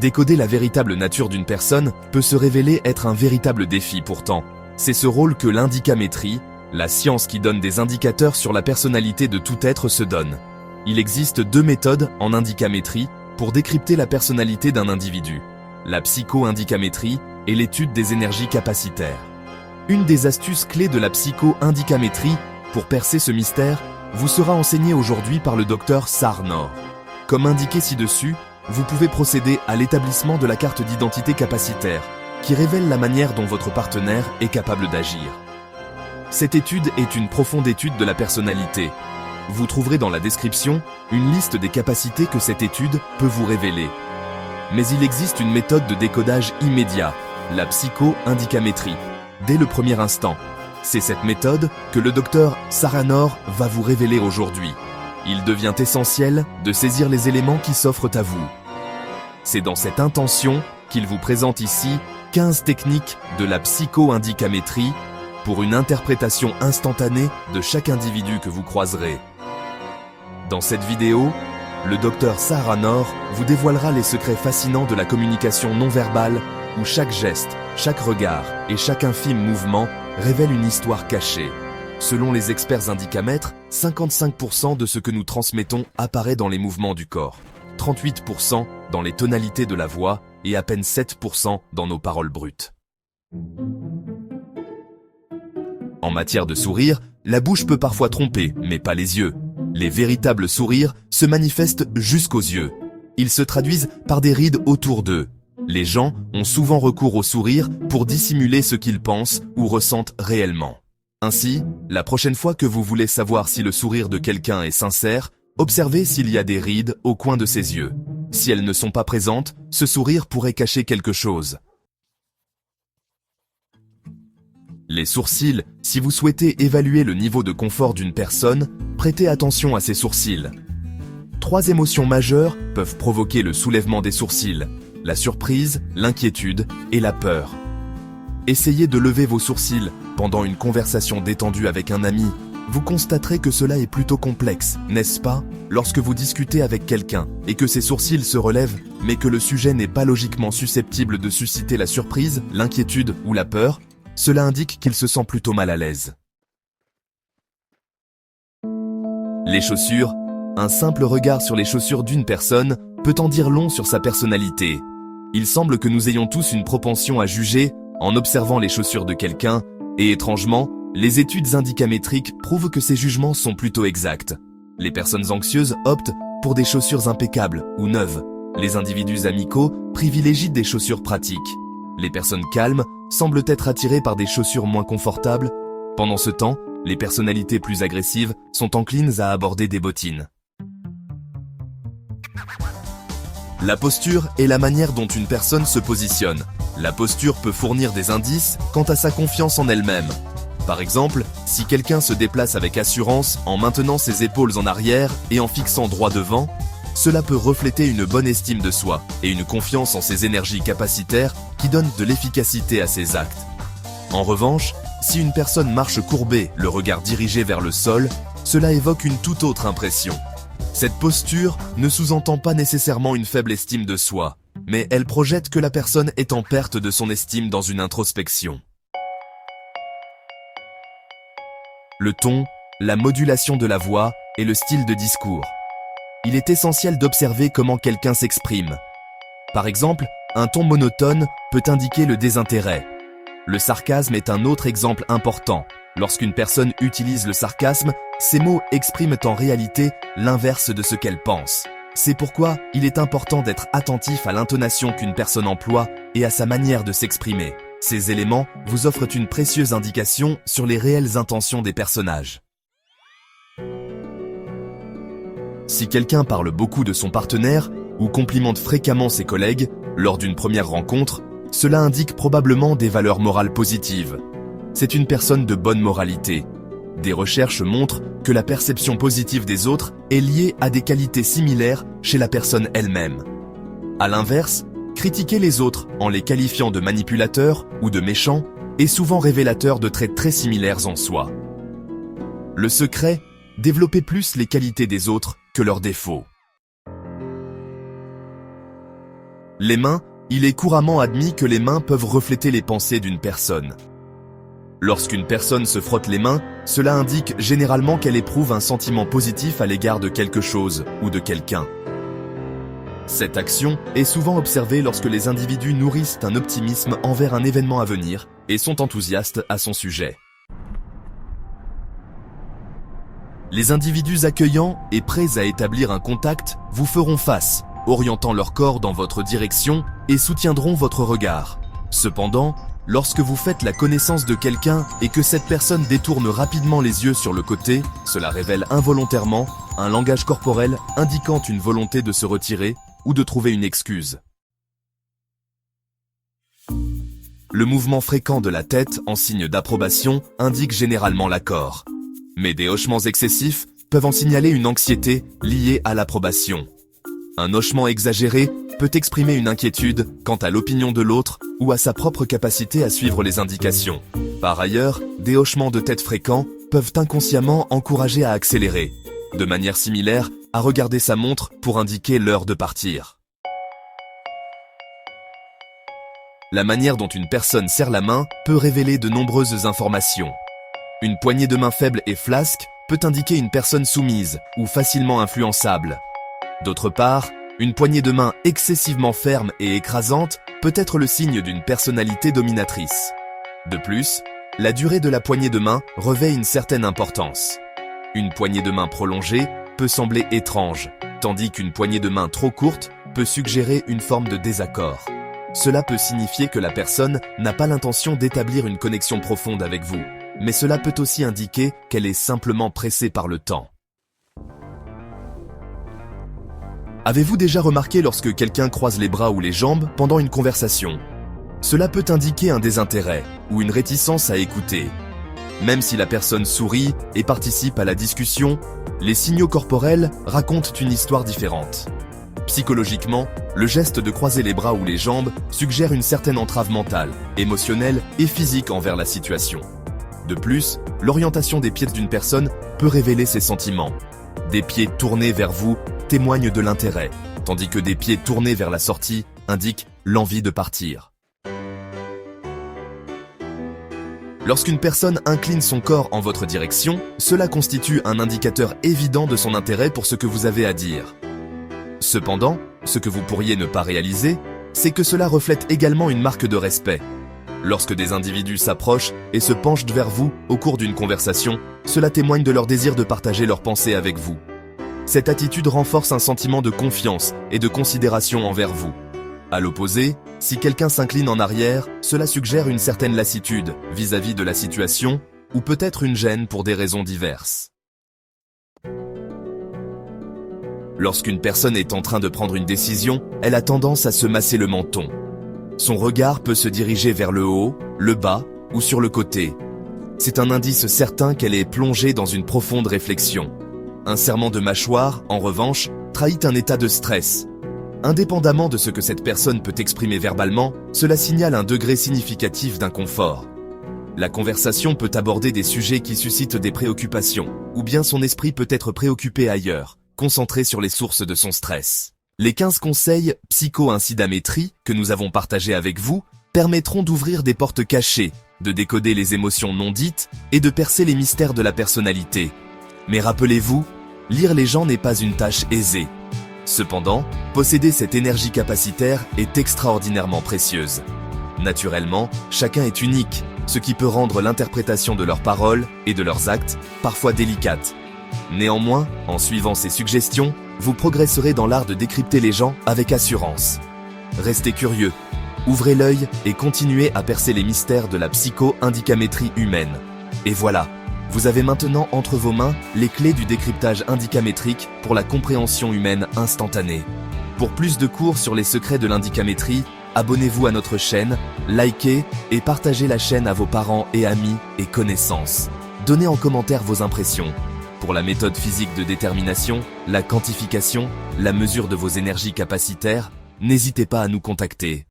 Décoder la véritable nature d'une personne peut se révéler être un véritable défi pourtant. C'est ce rôle que l'indicamétrie, la science qui donne des indicateurs sur la personnalité de tout être, se donne. Il existe 2 méthodes en indicamétrie pour décrypter la personnalité d'un individu: la psycho-indicamétrie et l'étude des énergies capacitaires. Une des astuces clés de la psycho-indicamétrie pour percer ce mystère vous sera enseignée aujourd'hui par le docteur Sahar Noor. Comme indiqué ci-dessus, vous pouvez procéder à l'établissement de la carte d'identité capacitaire, qui révèle la manière dont votre partenaire est capable d'agir. Cette étude est une profonde étude de la personnalité. Vous trouverez dans la description une liste des capacités que cette étude peut vous révéler. Mais il existe une méthode de décodage immédiat, la psycho-indicamétrie, dès le premier instant. C'est cette méthode que le docteur Sahar Noor va vous révéler aujourd'hui. Il devient essentiel de saisir les éléments qui s'offrent à vous. C'est dans cette intention qu'il vous présente ici 15 techniques de la psycho-indicamétrie pour une interprétation instantanée de chaque individu que vous croiserez. Dans cette vidéo, le docteur Sahar Noor vous dévoilera les secrets fascinants de la communication non verbale où chaque geste, chaque regard et chaque infime mouvement révèle une histoire cachée. Selon les experts indicamètres, 55% de ce que nous transmettons apparaît dans les mouvements du corps, 38% dans les tonalités de la voix et à peine 7% dans nos paroles brutes. En matière de sourire, la bouche peut parfois tromper, mais pas les yeux. Les véritables sourires se manifestent jusqu'aux yeux. Ils se traduisent par des rides autour d'eux. Les gens ont souvent recours au sourire pour dissimuler ce qu'ils pensent ou ressentent réellement. Ainsi, la prochaine fois que vous voulez savoir si le sourire de quelqu'un est sincère, observez s'il y a des rides au coin de ses yeux. Si elles ne sont pas présentes, ce sourire pourrait cacher quelque chose. Les sourcils, si vous souhaitez évaluer le niveau de confort d'une personne, prêtez attention à ses sourcils. 3 émotions majeures peuvent provoquer le soulèvement des sourcils: la surprise, l'inquiétude et la peur. Essayez de lever vos sourcils pendant une conversation détendue avec un ami. Vous constaterez que cela est plutôt complexe, n'est-ce pas, lorsque vous discutez avec quelqu'un et que ses sourcils se relèvent, mais que le sujet n'est pas logiquement susceptible de susciter la surprise, l'inquiétude ou la peur, cela indique qu'il se sent plutôt mal à l'aise. Les chaussures. Un simple regard sur les chaussures d'une personne peut en dire long sur sa personnalité. Il semble que nous ayons tous une propension à juger en observant les chaussures de quelqu'un, et étrangement, les études indicamétriques prouvent que ces jugements sont plutôt exacts. Les personnes anxieuses optent pour des chaussures impeccables ou neuves. Les individus amicaux privilégient des chaussures pratiques. Les personnes calmes semblent être attirées par des chaussures moins confortables. Pendant ce temps, les personnalités plus agressives sont enclines à aborder des bottines. La posture est la manière dont une personne se positionne. La posture peut fournir des indices quant à sa confiance en elle-même. Par exemple, si quelqu'un se déplace avec assurance en maintenant ses épaules en arrière et en fixant droit devant, cela peut refléter une bonne estime de soi et une confiance en ses énergies capacitaires qui donnent de l'efficacité à ses actes. En revanche, si une personne marche courbée, le regard dirigé vers le sol, cela évoque une toute autre impression. Cette posture ne sous-entend pas nécessairement une faible estime de soi, mais elle projette que la personne est en perte de son estime dans une introspection. Le ton, la modulation de la voix et le style de discours. Il est essentiel d'observer comment quelqu'un s'exprime. Par exemple, un ton monotone peut indiquer le désintérêt. Le sarcasme est un autre exemple important. Lorsqu'une personne utilise le sarcasme, ces mots expriment en réalité l'inverse de ce qu'elle pense. C'est pourquoi il est important d'être attentif à l'intonation qu'une personne emploie et à sa manière de s'exprimer. Ces éléments vous offrent une précieuse indication sur les réelles intentions des personnages. Si quelqu'un parle beaucoup de son partenaire ou complimente fréquemment ses collègues lors d'une première rencontre, cela indique probablement des valeurs morales positives. C'est une personne de bonne moralité. Des recherches montrent que la perception positive des autres est liée à des qualités similaires chez la personne elle-même. À l'inverse, critiquer les autres en les qualifiant de manipulateurs ou de méchants est souvent révélateur de traits très similaires en soi. Le secret, développer plus les qualités des autres que leurs défauts. Les mains, il est couramment admis que les mains peuvent refléter les pensées d'une personne. Lorsqu'une personne se frotte les mains, cela indique généralement qu'elle éprouve un sentiment positif à l'égard de quelque chose ou de quelqu'un. Cette action est souvent observée lorsque les individus nourrissent un optimisme envers un événement à venir et sont enthousiastes à son sujet. Les individus accueillants et prêts à établir un contact vous feront face, orientant leur corps dans votre direction et soutiendront votre regard. Cependant, lorsque vous faites la connaissance de quelqu'un et que cette personne détourne rapidement les yeux sur le côté, cela révèle involontairement un langage corporel indiquant une volonté de se retirer ou de trouver une excuse. Le mouvement fréquent de la tête en signe d'approbation indique généralement l'accord. Mais des hochements excessifs peuvent en signaler une anxiété liée à l'approbation. Un hochement exagéré peut exprimer une inquiétude quant à l'opinion de l'autre ou à sa propre capacité à suivre les indications. Par ailleurs, des hochements de tête fréquents peuvent inconsciemment encourager à accélérer, de manière similaire à regarder sa montre pour indiquer l'heure de partir. La manière dont une personne serre la main peut révéler de nombreuses informations. Une poignée de main faible et flasque peut indiquer une personne soumise ou facilement influençable. D'autre part, une poignée de main excessivement ferme et écrasante peut être le signe d'une personnalité dominatrice. De plus, la durée de la poignée de main revêt une certaine importance. Une poignée de main prolongée peut sembler étrange, tandis qu'une poignée de main trop courte peut suggérer une forme de désaccord. Cela peut signifier que la personne n'a pas l'intention d'établir une connexion profonde avec vous, mais cela peut aussi indiquer qu'elle est simplement pressée par le temps. Avez-vous déjà remarqué lorsque quelqu'un croise les bras ou les jambes pendant une conversation? Cela peut indiquer un désintérêt ou une réticence à écouter. Même si la personne sourit et participe à la discussion, les signaux corporels racontent une histoire différente. Psychologiquement, le geste de croiser les bras ou les jambes suggère une certaine entrave mentale, émotionnelle et physique envers la situation. De plus, l'orientation des pieds d'une personne peut révéler ses sentiments. Des pieds tournés vers vous témoignent de l'intérêt, tandis que des pieds tournés vers la sortie indiquent l'envie de partir. Lorsqu'une personne incline son corps en votre direction, cela constitue un indicateur évident de son intérêt pour ce que vous avez à dire. Cependant, ce que vous pourriez ne pas réaliser, c'est que cela reflète également une marque de respect. Lorsque des individus s'approchent et se penchent vers vous au cours d'une conversation, cela témoigne de leur désir de partager leurs pensées avec vous. Cette attitude renforce un sentiment de confiance et de considération envers vous. À l'opposé, si quelqu'un s'incline en arrière, cela suggère une certaine lassitude vis-à-vis de la situation ou peut-être une gêne pour des raisons diverses. Lorsqu'une personne est en train de prendre une décision, elle a tendance à se masser le menton. Son regard peut se diriger vers le haut, le bas ou sur le côté. C'est un indice certain qu'elle est plongée dans une profonde réflexion. Un serrement de mâchoire, en revanche, trahit un état de stress. Indépendamment de ce que cette personne peut exprimer verbalement, cela signale un degré significatif d'inconfort. La conversation peut aborder des sujets qui suscitent des préoccupations, ou bien son esprit peut être préoccupé ailleurs, concentré sur les sources de son stress. Les 15 conseils psycho-incidamétrie que nous avons partagés avec vous permettront d'ouvrir des portes cachées, de décoder les émotions non dites et de percer les mystères de la personnalité. Mais rappelez-vous, lire les gens n'est pas une tâche aisée. Cependant, posséder cette énergie capacitaire est extraordinairement précieuse. Naturellement, chacun est unique, ce qui peut rendre l'interprétation de leurs paroles et de leurs actes parfois délicate. Néanmoins, en suivant ces suggestions, vous progresserez dans l'art de décrypter les gens avec assurance. Restez curieux, ouvrez l'œil et continuez à percer les mystères de la psycho-indicamétrie humaine. Et voilà, vous avez maintenant entre vos mains les clés du décryptage indicamétrique pour la compréhension humaine instantanée. Pour plus de cours sur les secrets de l'indicamétrie, abonnez-vous à notre chaîne, likez et partagez la chaîne à vos parents et amis et connaissances. Donnez en commentaire vos impressions. Pour la méthode physique de détermination, la quantification, la mesure de vos énergies capacitaires, n'hésitez pas à nous contacter.